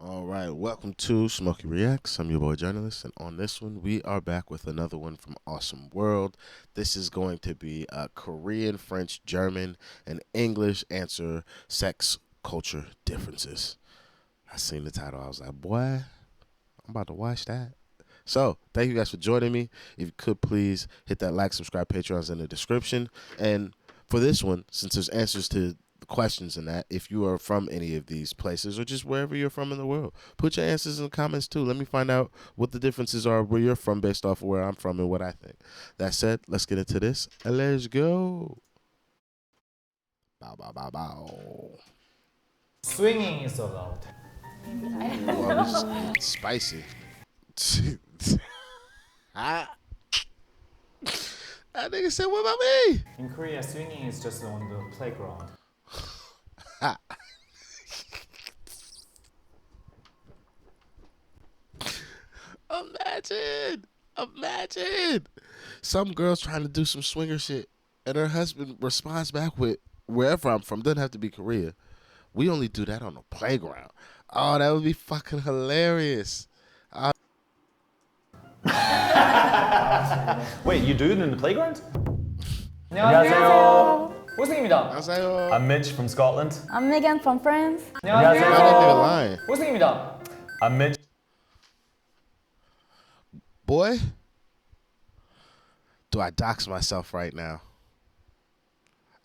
All right, welcome to Smokey Reacts. I'm your boy journalist, and on this one, we are back with another one from Awesome World. This is going to be a Korean, French, German, and English answer sex culture differences. I seen the title, I was like, boy, I'm about to watch that. So, thank you guys for joining me. If you could please hit that like, subscribe, Patreon's in the description. And for this one, since there's answers to the questions in that, if you are from any of these places or just wherever you're from in the world, put your answers in the comments too. Let me find out what the differences are where you're from based off of where I'm from and what I think. That said, let's get into this. Let's go. Bow, bow, bow, bow. Swinging is allowed. Well, we just spicy. That nigga said, what about me? In Korea, swinging is just on the playground. Imagine. Some girl's trying to do some swinger shit, and her husband responds back with, wherever I'm from, doesn't have to be Korea. We only do that on the playground. Oh, that would be fucking hilarious. Wait, you do it in the playground? 안녕하세요. 호승입니다. 안녕하세요. I'm Mitch from Scotland. I'm Megan from France. Why that nigga lying? 호승입니다. I'm Mitch. Boy, do I dox myself right now?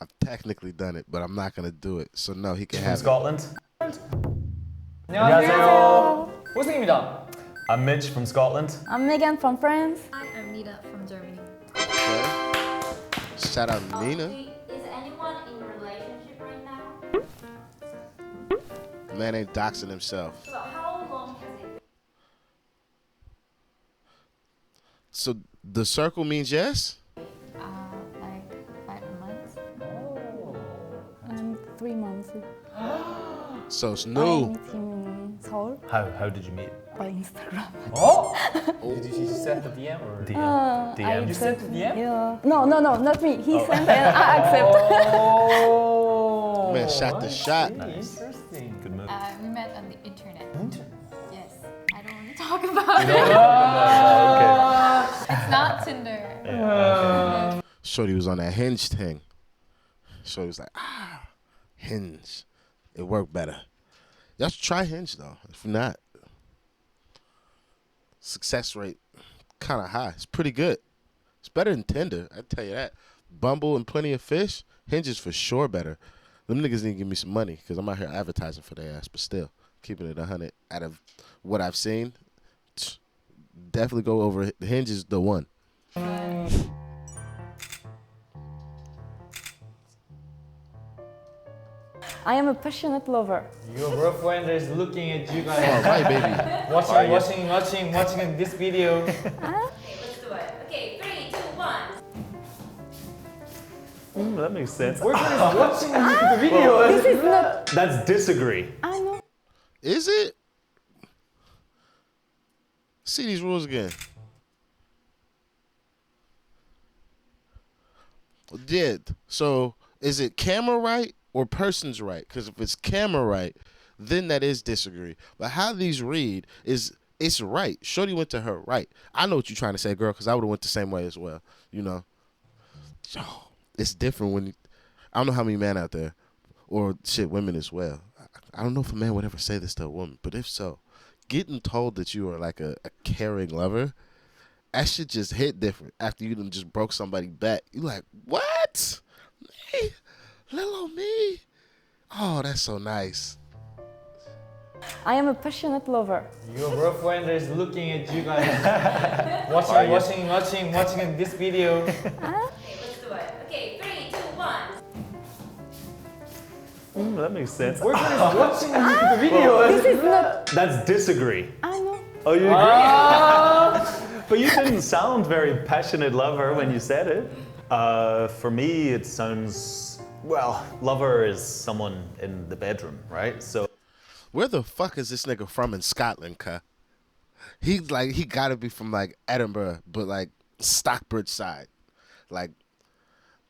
I've technically done it, but I'm not going to do it. So no, he can From have it. Scotland. 안녕하세요. 호승입니다. I'm Mitch from Scotland. I'm Megan from France. Hi, I'm Nina from Germany. Okay. Shout out Nina. Is anyone in a relationship right now? Man ain't doxing himself. So how long has it been? So the circle means yes? Like 5 months. And 3 months. So it's I new. met him in Seoul How did you meet? by Instagram. Oh? Did you send the DM or? DM. I You sent the DM? Yeah. No, not me. He sent and I accept. Oh. Man shot the shot. Interesting. Good move. We met on the internet. Internet. Yes. I don't want to talk about it. Okay. It's not Tinder. Yeah, okay. Shorty was on that Hinge thing. Shorty was like, Hinge. It worked better. Y'all should try Hinge though. If not, success rate kind of high. It's pretty good. It's better than Tinder, I tell you that. Bumble and Plenty of Fish. Hinge is for sure better. Them niggas need to give me some money because I'm out here advertising for their ass. But still, keeping it 100 out of what I've seen, definitely go over. Hinge is the one. I am a passionate lover. Your girlfriend is looking at you guys. All right, baby. watching this video. Okay, let's do it. Okay, 3, 2, 1. That makes sense. Boyfriend is watching the video. This is not. That's disagree. I know. Is it? See these rules again. Did. So is it camera right or person's right? Because if it's camera right, then that is disagree. But how these read is it's right. Shorty went to her right. I know what you're trying to say, girl, because I would have went the same way as well. You know, it's different when I don't know how many men out there, or shit, women as well. I don't know if a man would ever say this to a woman, but if so, getting told that you are like a caring lover, that shit just hit different after you done just broke somebody back. You like, what? Me? Little old me? Oh, that's so nice. I am a passionate lover. Your girlfriend is looking at you guys. watching this video. Okay, let's do it. Okay, 3, 2, 1. That makes sense. Boyfriend is watching the video. This is not. That's disagree. I know. Oh, you agree? But you didn't sound very passionate lover when you said it. For me, it sounds, well, lover is someone in the bedroom, right? So Where the fuck is this nigga from in Scotland, cuh? He gotta be from like Edinburgh, but like Stockbridge side. Like,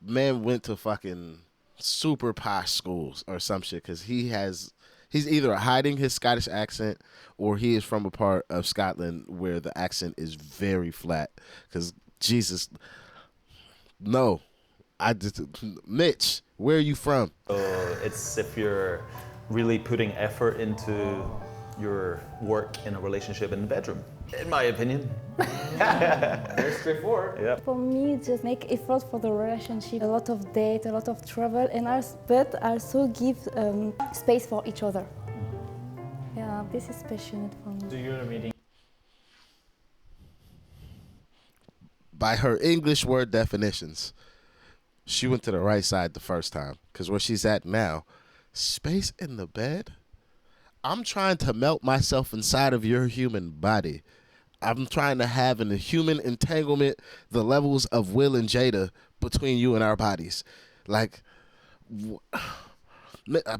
man went to fucking super posh schools or some shit, because He's either hiding his Scottish accent or he is from a part of Scotland where the accent is very flat. Because, Jesus, no. I just, Mitch, where are you from? So it's if you're really putting effort into your work in a relationship in the bedroom, in my opinion. Very straightforward. Yeah. For me, just make effort for the relationship, a lot of date, a lot of travel, and but also give space for each other. Yeah, this is passionate for me. Do your meeting. By her English word definitions, she went to the right side the first time. Because where she's at now, space in the bed? I'm trying to melt myself inside of your human body. I'm trying to have in a human entanglement the levels of Will and Jada between you and our bodies. Like, but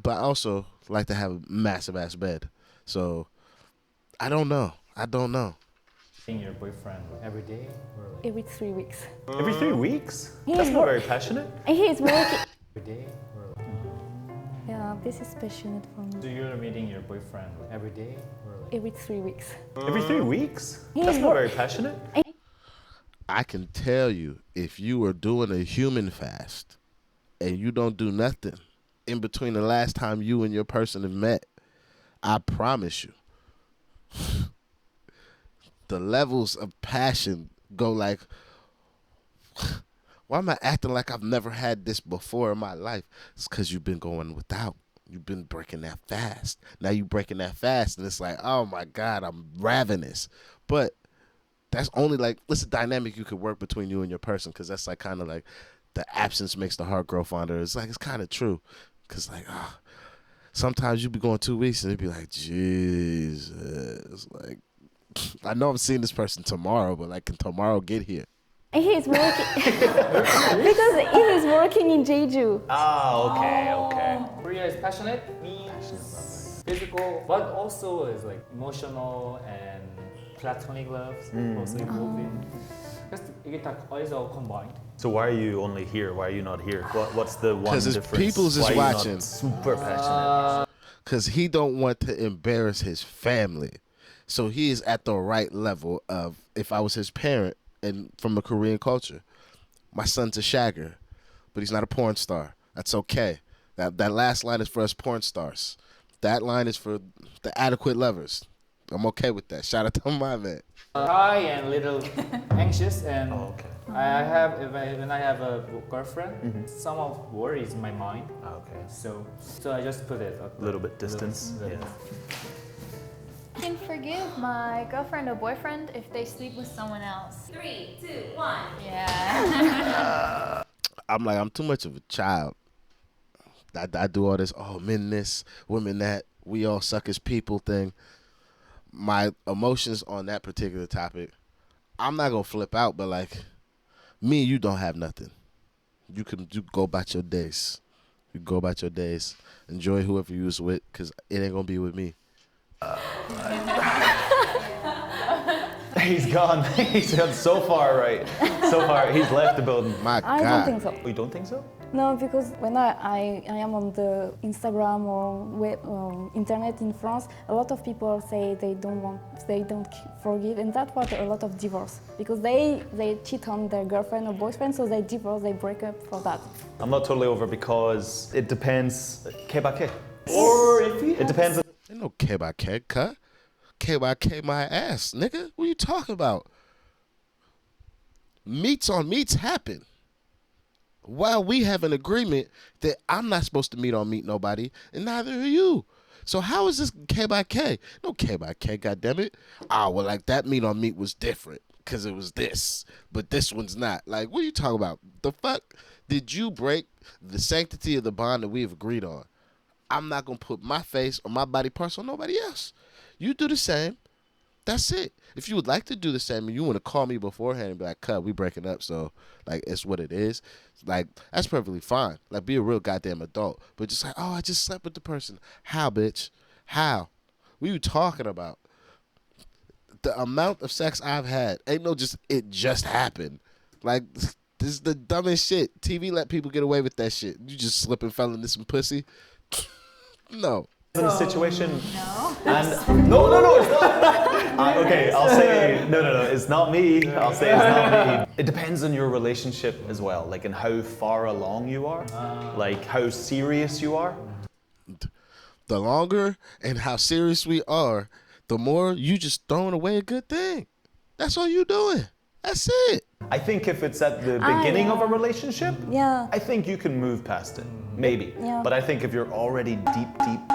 I also like to have a massive ass bed. So, I don't know. Seeing your boyfriend every day or like Every 3 weeks. Every 3 weeks? He That's is not wor- very passionate. And he is working. every day or like Yeah, this is passionate for me. do you meeting your boyfriend every day or like Every 3 weeks. Every 3 weeks? He That's is not wor- very passionate. I can tell you if you are doing a human fast and you don't do nothing in between the last time you and your person have met, I promise you, the levels of passion go like, why am I acting like I've never had this before in my life? It's because you've been going without. You've been breaking that fast. Now you breaking that fast, and it's like, oh my God, I'm ravenous. But that's only like, it's a dynamic you could work between you and your person, because that's like kind of like the absence makes the heart grow fonder. It's like, it's kind of true. Because like, sometimes you be going 2 weeks and it'd be like, Jesus. Like, I know I'm seeing this person tomorrow, but like, can tomorrow get here? And he is working. Because he is working in Jeju. Ah, okay. Korea is passionate means physical, but also is like emotional and platonic loves also involved in. Kasi 이게 다 어디서 combined. So why are you only here? Why are you not here? What's the one 'Cause his difference? peoples is Why are you not watching. super passionate. Because he don't want to embarrass his family. So he is at the right level of, if I was his parent and from the Korean culture, my son's a shagger, but he's not a porn star. That's okay. That last line is for us porn stars. That line is for the adequate lovers. I'm okay with that. Shout out to my man. Shy and little anxious, and Oh, okay. when I have a girlfriend, some of worries in my mind. Okay. So I just put it A little bit distance. little- Yeah. I can forgive my girlfriend or boyfriend if they sleep with someone else. 3, 2, 1. Yeah. I'm like, I'm too much of a child. I do all this, men this, women that, we all suck as people thing. My emotions on that particular topic, I'm not going to flip out, but like, me and you don't have nothing. You go about your days. You go about your days. Enjoy whoever you was with, because it ain't going to be with me. He's gone. He's gone so far right. So far, he's left the building. My I God. don't think so. Oh, you don't think so? No, because when I am on the Instagram or internet in France, a lot of people say they don't forgive, and that's what a lot of divorce, because they cheat on their girlfriend or boyfriend, so they divorce, they break up for that. I'm not totally over because it depends. K by K. Or if you It depends. Ain't no K by K, cut. K by K my ass, nigga. What are you talking about? Meets on meets happen. While we have an agreement that I'm not supposed to meet on meet nobody, and neither are you. So how is this K by K? No K by K, goddammit. Well, like that meet on meet was different because it was this, but this one's not. Like, what are you talking about? The fuck? Did you break the sanctity of the bond that we have agreed on? I'm not going to put my face or my body parts on nobody else. You do the same. That's it. If you would like to do the same and you want to call me beforehand and be like, cut, we breaking up, so, like, it's what it is, like, that's perfectly fine. Like, be a real goddamn adult. But just like, I just slept with the person. How, bitch? How? What are you talking about? The amount of sex I've had ain't no just, it just happened. Like, this is the dumbest shit. TV let people get away with that shit. You just slip and fell into some pussy. No. in a situation. No. And no, it's not. Okay, I'll say no. It's not me. I'll say it's not me. It depends on your relationship as well, like in how far along you are, like how serious you are. The longer and how serious we are, the more you just throwing away a good thing. That's all you doing. That's it. I think if it's at the beginning of a relationship, Yeah. I think you can move past it, maybe. Yeah. But I think if you're already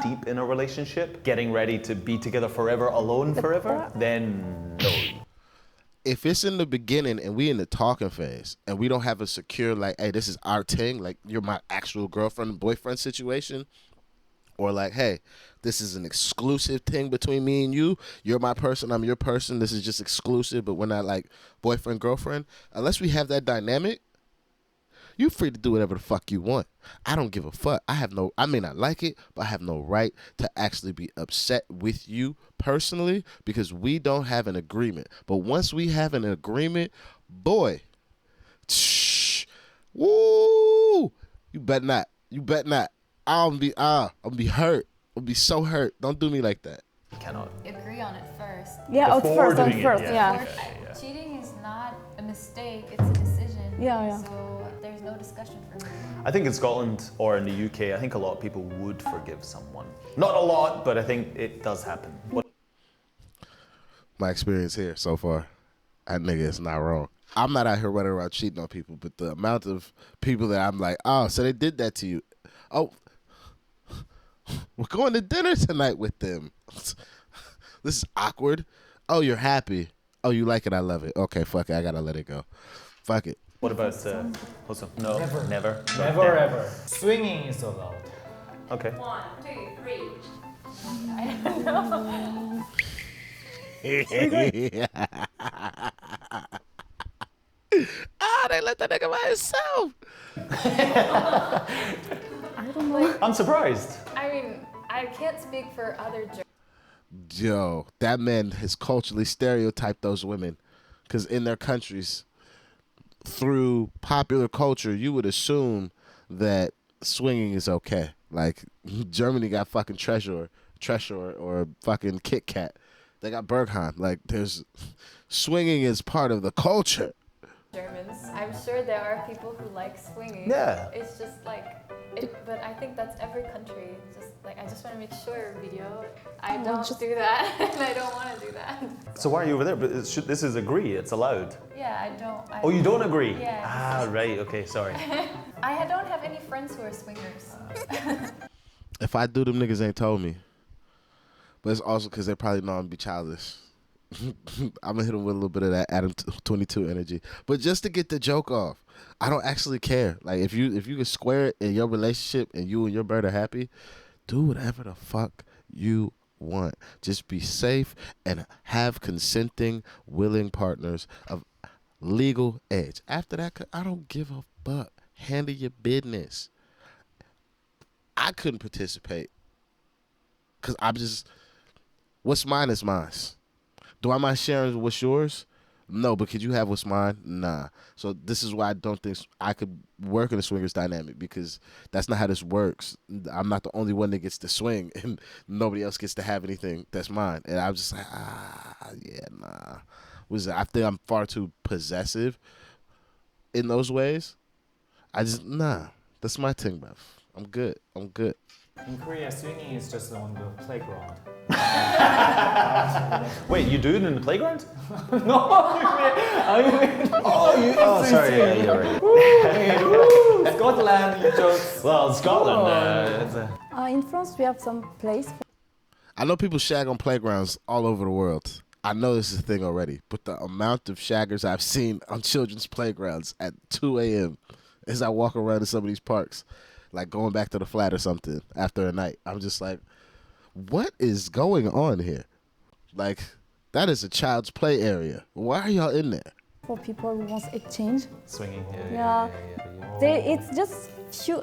deep in a relationship, getting ready to be together forever, alone forever, then no. If it's in the beginning and we in the talking phase and we don't have a secure, like, hey, this is our thing, like you're my actual girlfriend and boyfriend situation, or like, hey, this is an exclusive thing between me and you. You're my person, I'm your person. This is just exclusive, but we're not like boyfriend, girlfriend. Unless we have that dynamic, you're free to do whatever the fuck you want. I don't give a fuck. I may not like it, but I have no right to actually be upset with you personally because we don't have an agreement. But once we have an agreement, boy, woo, you bet not. You bet not. I'll be hurt. I'll be so hurt. Don't do me like that. Cannot. Agree on it first. Yeah, at Before first, doing it, yeah. Or- Cheating is not a mistake, it's a decision. Yeah. So there's no discussion for me. I think in Scotland or in the UK, I think a lot of people would forgive someone. Not a lot, but I think it does happen. My experience here so far, that nigga is not wrong. I'm not out here running around cheating on people, but the amount of people that I'm like, oh, so they did that to you. Oh, we're going to dinner tonight with them. This is awkward. Oh, you're happy. Oh, you like it. I love it. Okay, fuck it. I gotta let it go. Fuck it. What about Hossam? No, Never. never. Never ever. Swinging is allowed. Okay. 1, 2, 3. They let that nigga by himself. I'm surprised. I mean, I can't speak for other Germans. Yo, that man has culturally stereotyped those women, because in their countries, through popular culture, you would assume that swinging is okay. Like Germany got fucking Treasure or fucking Kit Kat. They got Bergheim. Like there's swinging is part of the culture. Germans. I'm sure there are people who like swinging. Yeah. It's just like, but I think that's every country. Just like, I just want to make sure, video, I don't do that, and I don't want to do that. So why are you over there? But this is agree. It's allowed. Yeah, I don't. Oh, you don't agree? Yeah. Ah, right. Okay, sorry. I don't have any friends who are swingers. If I do, them niggas ain't told me. But it's also because they probably know I'm be childish. I'm gonna hit them with a little bit of that Adam 22 energy, but just to get the joke off. I don't actually care. Like if you can square it in your relationship and you and your bird are happy, do whatever the fuck you want. Just be safe and have consenting, willing partners of legal age. After that, I don't give a fuck. Handle your business. I couldn't participate because I'm just, what's mine is mine. Do I mind sharing what's yours? No, but could you have what's mine? Nah. So this is why I don't think I could work in a swingers dynamic, because that's not how this works. I'm not the only one that gets to swing, and nobody else gets to have anything that's mine. And I'm just like, yeah, nah. I think I'm far too possessive in those ways. Nah. That's my thing, bruv. I'm good. In Korea, swinging is just on the playground. Wait, you do it in the playground? I mean, Oh, sorry. Yeah, you're right. Scotland, you just. Well, Scotland. It's a... In France, we have some place. I know people shag on playgrounds all over the world. I know this is a thing already, but the amount of shaggers I've seen on children's playgrounds at 2 a.m. as I walk around in some of these parks, like going back to the flat or something after a night, I'm just like, what is going on here? Like, that is a child's play area. Why are y'all in there? For people who want exchange. Swinging. Yeah. It's just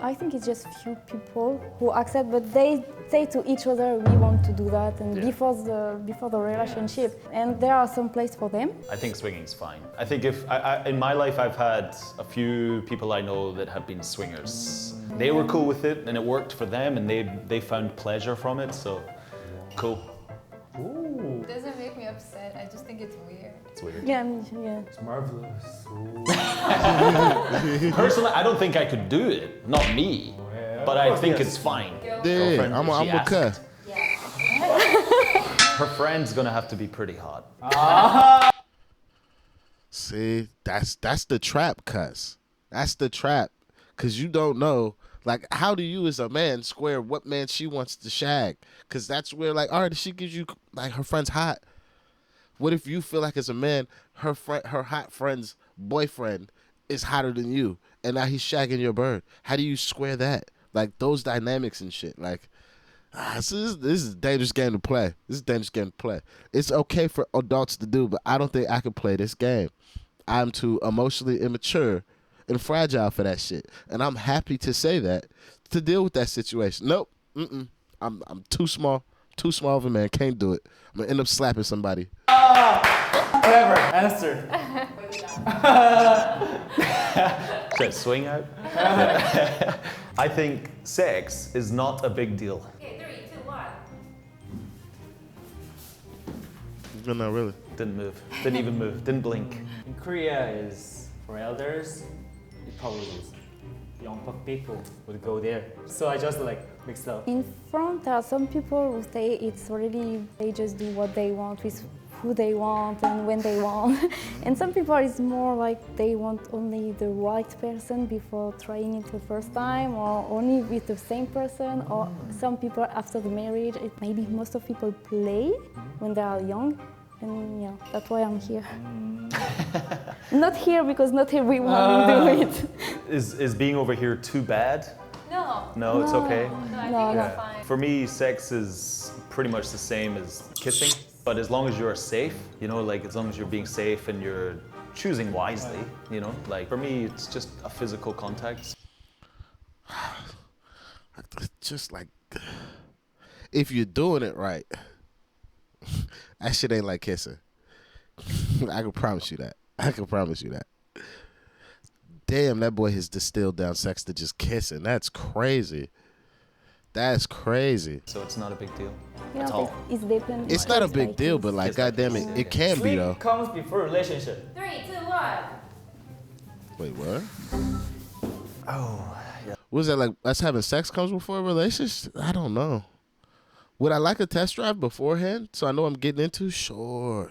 I think it's just few people who accept, but they say to each other, we want to do that, and before the relationship, and there are some place for them. I think swinging's fine. I think if in my life I've had a few people I know that have been swingers. They were cool with it and it worked for them and they found pleasure from it, so cool. Ooh, It doesn't make me upset. I just think it's weird. It's weird. Yeah, yeah. it's marvelous. Ooh. Personally, I don't think I could do it. Not me. Yeah, But of I course, think yes. it's fine. Yeah, Girlfriend, I'm she a asked. cuss. Her friend's gonna have to be pretty hot. See, that's the trap, cuss. That's the trap. Cause you don't know, like, how do you as a man square what man she wants to shag? Cause that's where, like, all right, she gives you, like, her friend's hot. What if you feel like as a man, her hot friend's boyfriend is hotter than you, and now he's shagging your bird? How do you square that? Like, those dynamics and shit. Like, so this is a dangerous game to play. This is a dangerous game to play. It's okay for adults to do, but I don't think I can play this game. I'm too emotionally immature and fragile for that shit. And I'm happy to say that, to deal with that situation. Nope. I'm too small of a man. Can't do it. I'm gonna end up slapping somebody. Whatever, answer. Should I swing out? I think sex is not a big deal. Okay, 3, 2, 1. No, not really. Didn't move. Didn't even move. Didn't blink. In Korea is for elders, it probably is. Young people would go there. So I just like mixed up. In front, there are some people who say it's really, they just do what they want with who they want and when they want. And some people is more like they want only the right person before trying it the first time, or only with the same person, or some people after the marriage. Maybe most of people play when they are young. And yeah, that's why I'm here. Not here because not everyone do it. Is being over here too bad? No. No, it's okay. No, I No, think no. it's fine. For me, sex is pretty much the same as kissing, but as long as you're safe, you know, like as long as you're being safe and you're choosing wisely, you know, like for me, it's just a physical contact. Just like, if you're doing it right, that shit ain't like kissing. I can promise you that. I can promise you that. Damn, that boy has distilled down sex to just kissing. That's crazy. That's crazy. So it's not a big deal You at know, all. it's depends. It's not a big deal, but like, Kiss like goddamn kiss. it, it can be though. Sleep comes before relationship. 3, 2, 1. Wait, what? Oh, yeah. Was that like us having sex comes before a relationship? I don't know. Would I like a test drive beforehand so I know I'm getting into? Sure.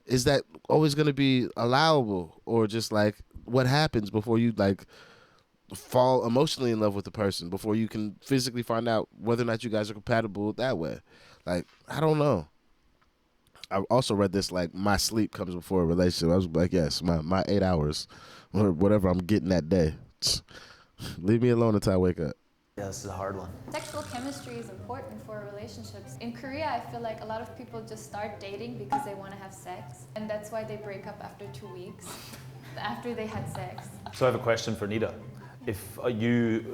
Is that always going to be allowable, or just like what happens before you like fall emotionally in love with the person, before you can physically find out whether or not you guys are compatible that way? Like, I don't know. I also read this, like, my sleep comes before a relationship. I was like, yes, my 8 hours or whatever I'm getting that day. Leave me alone until I wake up. Yeah, this is a hard one. Sexual chemistry is important for relationships. In Korea, I feel like a lot of people just start dating because they want to have sex. And that's why they break up after 2 weeks, after they had sex. So I have a question for Nita. If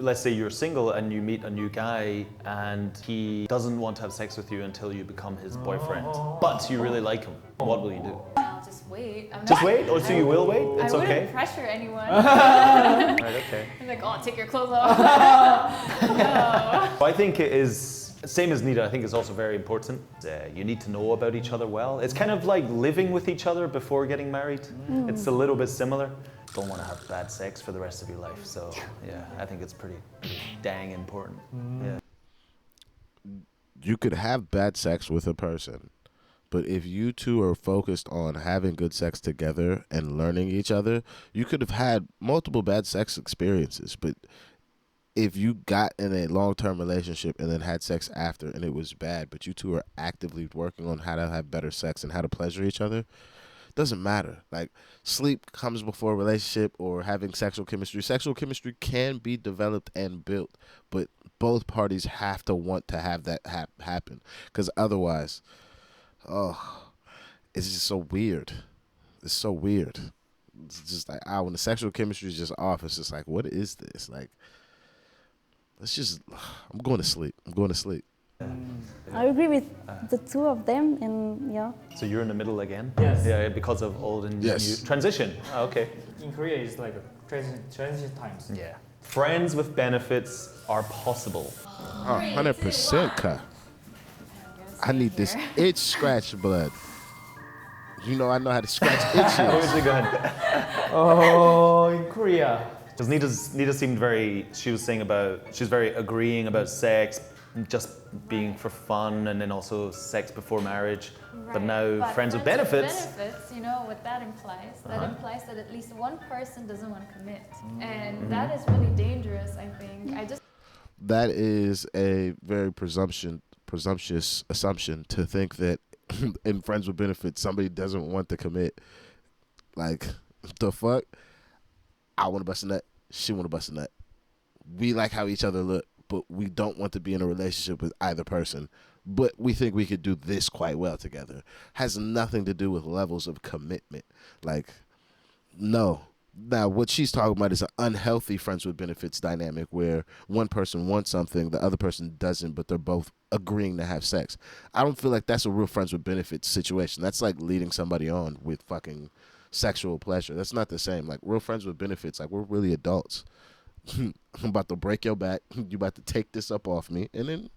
let's say you're single and you meet a new guy and he doesn't want to have sex with you until you become his boyfriend, but you really like him, what will you do? I'll just wait. Just wait? Or so you will wait? It's I wouldn't okay? pressure anyone. Right, okay. I'm like, oh, take your clothes off. I think it is, same as Nita, I think it's also very important. You need to know about each other well. It's kind of like living with each other before getting married. It's a little bit similar. Don't want to have bad sex for the rest of your life. So yeah, I think it's pretty dang important. Yeah. You could have bad sex with a person, but if you two are focused on having good sex together and learning each other, you could have had multiple bad sex experiences. But if you got in a long-term relationship and then had sex after and it was bad, but you two are actively working on how to have better sex and how to pleasure each other, doesn't matter. Like, sleep comes before a relationship or having sexual chemistry. Sexual chemistry can be developed and built, but both parties have to want to have that happen, because otherwise, it's just so weird. It's so weird. It's just like when the sexual chemistry is just off, it's just like, what is this? Like, let's just. I'm going to sleep. I'm going to sleep. I agree with the two of them, and yeah. So you're in the middle again? Yes. Yeah, because of old and Yes. new transition. Oh, okay. In Korea, it's like a transition times. Yeah. Friends with benefits are possible. 100%, Ka. I need this itch scratch blood. You know I know how to scratch itches. Go ahead. Oh, in Korea. Because Nita seemed very, she was very agreeing about sex, just being for fun, and then also sex before marriage. But now friends with benefits. Benefits, you know what that implies? That implies that at least one person doesn't want to commit. And that is really dangerous, I think. That is a very presumptuous assumption to think that in friends with benefits somebody doesn't want to commit. Like, the fuck? I want to bust a nut. She want to bust a nut. We like how each other look, but we don't want to be in a relationship with either person. But we think we could do this quite well together. Has nothing to do with levels of commitment. Like, no. Now, what she's talking about is an unhealthy friends with benefits dynamic where one person wants something, the other person doesn't, but they're both agreeing to have sex. I don't feel like that's a real friends with benefits situation. That's like leading somebody on with fucking sexual pleasure. That's not the same. Like, real friends with benefits, like, we're really adults. I'm about to break your back. You about to take this up off me, and then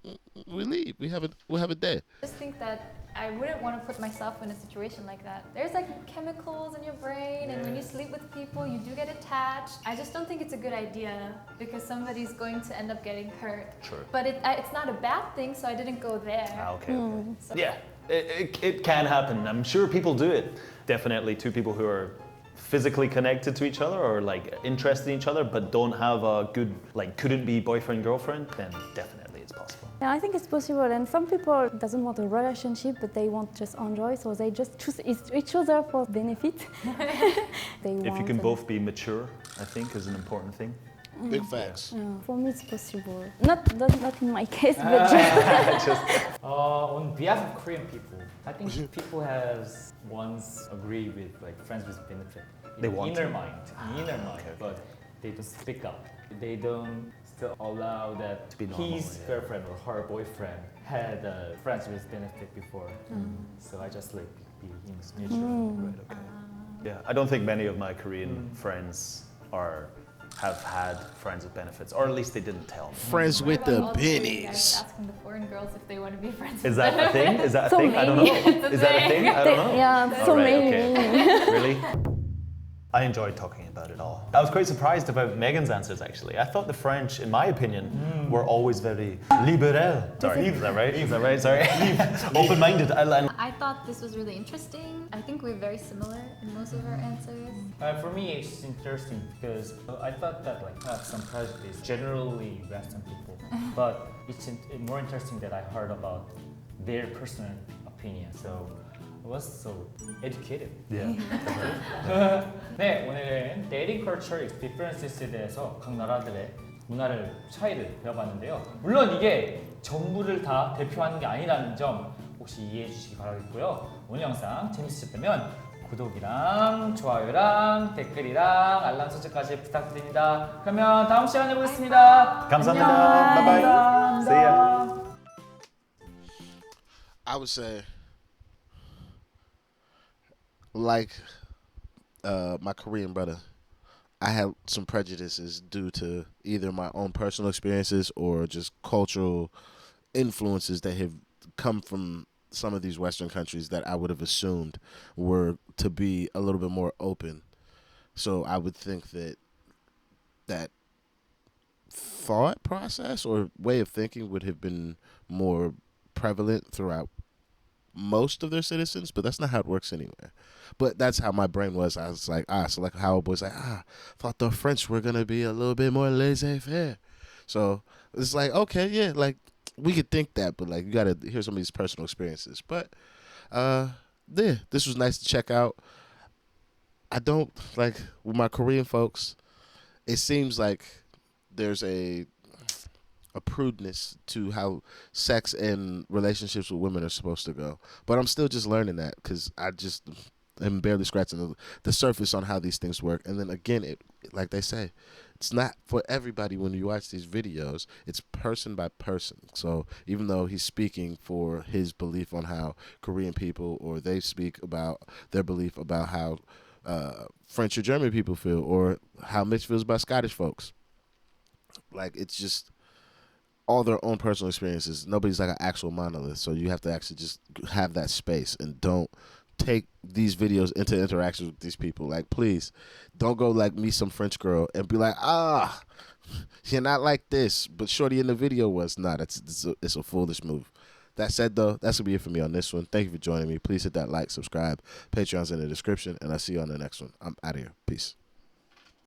we leave. We'll have a day. I just think that I wouldn't want to put myself in a situation like that. There's like chemicals in your brain, and when you sleep with people, you do get attached. I just don't think it's a good idea because somebody's going to end up getting hurt. Sure. But it's not a bad thing, so I didn't go there. Okay. So- Yeah, it can happen. I'm sure people do it. Definitely two people who are physically connected to each other or like interested in each other but don't have a good, like, couldn't be boyfriend girlfriend, then definitely it's possible. Yeah, I think it's possible, and some people doesn't want a relationship, but they want just enjoy, so they just choose each other for benefit. If you can both be mature, I think is an important thing. Big facts. Yeah, for me, it's possible. Not in my case, but just. On behalf of Korean people, I think people has once agreed with like friends with benefit. They want inner to. mind, but they don't speak up. They don't still allow that To be normal, his yeah. girlfriend or her boyfriend had friends with benefit before. So I just like be neutral. Right, okay. Yeah, I don't think many of my Korean friends have had friends with benefits, or at least they didn't tell me. Friends with What the about all Korean guys bennies. asking the foreign girls if they want to be friends Is with that a thing? Is that a So thing? I don't know. many. Is that a thing? I don't know. Yeah, so Alright, many. okay. Really? I enjoyed talking about it all. I was quite surprised about Megan's answers, actually. I thought the French, in my opinion, were always very liberal. Sorry, is that right? Is that right? Sorry. Open-minded. I thought this was really interesting. I think we're very similar in most of our answers. For me, it's interesting because I thought that like have some prejudice, generally Western people, but it's more interesting that I heard about their personal opinion. So I was so educated. Yeah. 네, 오늘은 dating culture differences에 대해서 각 나라들의 문화를 차이를 배워봤는데요. 물론 이게 전부를 다 대표하는 게 아니라는 점 혹시 이해해 주시기 바라겠고요. 오늘 영상 재밌으셨다면 구독이랑 좋아요랑 댓글이랑 알람 설정까지 부탁드립니다. 그러면 다음 시간에 보겠습니다. 감사합니다. 안녕. Bye-bye. 감사합니다. See ya. I would say, like my Korean brother, I had some prejudices due to either my own personal experiences or just cultural influences that have come from some of these Western countries that I would have assumed were to be a little bit more open. So I would think that thought process or way of thinking would have been more prevalent throughout most of their citizens, but that's not how it works anywhere. But that's how my brain was. I was like, so like how it was like, thought the French were gonna be a little bit more laissez-faire. So it's like, okay, yeah, like we could think that, but like you gotta hear some of these personal experiences. But yeah, this was nice to check out. I don't like with my Korean folks, it seems like there's a prudeness to how sex and relationships with women are supposed to go. But I'm still just learning that because and barely scratching the surface on how these things work. And then again, it like they say, it's not for everybody. When you watch these videos, it's person by person. So even though he's speaking for his belief on how Korean people, or they speak about their belief about how French or German people feel, or how Mitch feels about Scottish folks, like it's just all their own personal experiences. Nobody's like an actual monolith, so you have to actually just have that space and don't take these videos into interactions with these people. Like, please, don't go like me, some French girl, and be like, you're not like this, but shorty in the video was. Nah, it's a foolish move. That said, though, that's gonna be it for me on this one. Thank you for joining me. Please hit that like, subscribe. Patreon's in the description, and I'll see you on the next one. I'm out of here. Peace.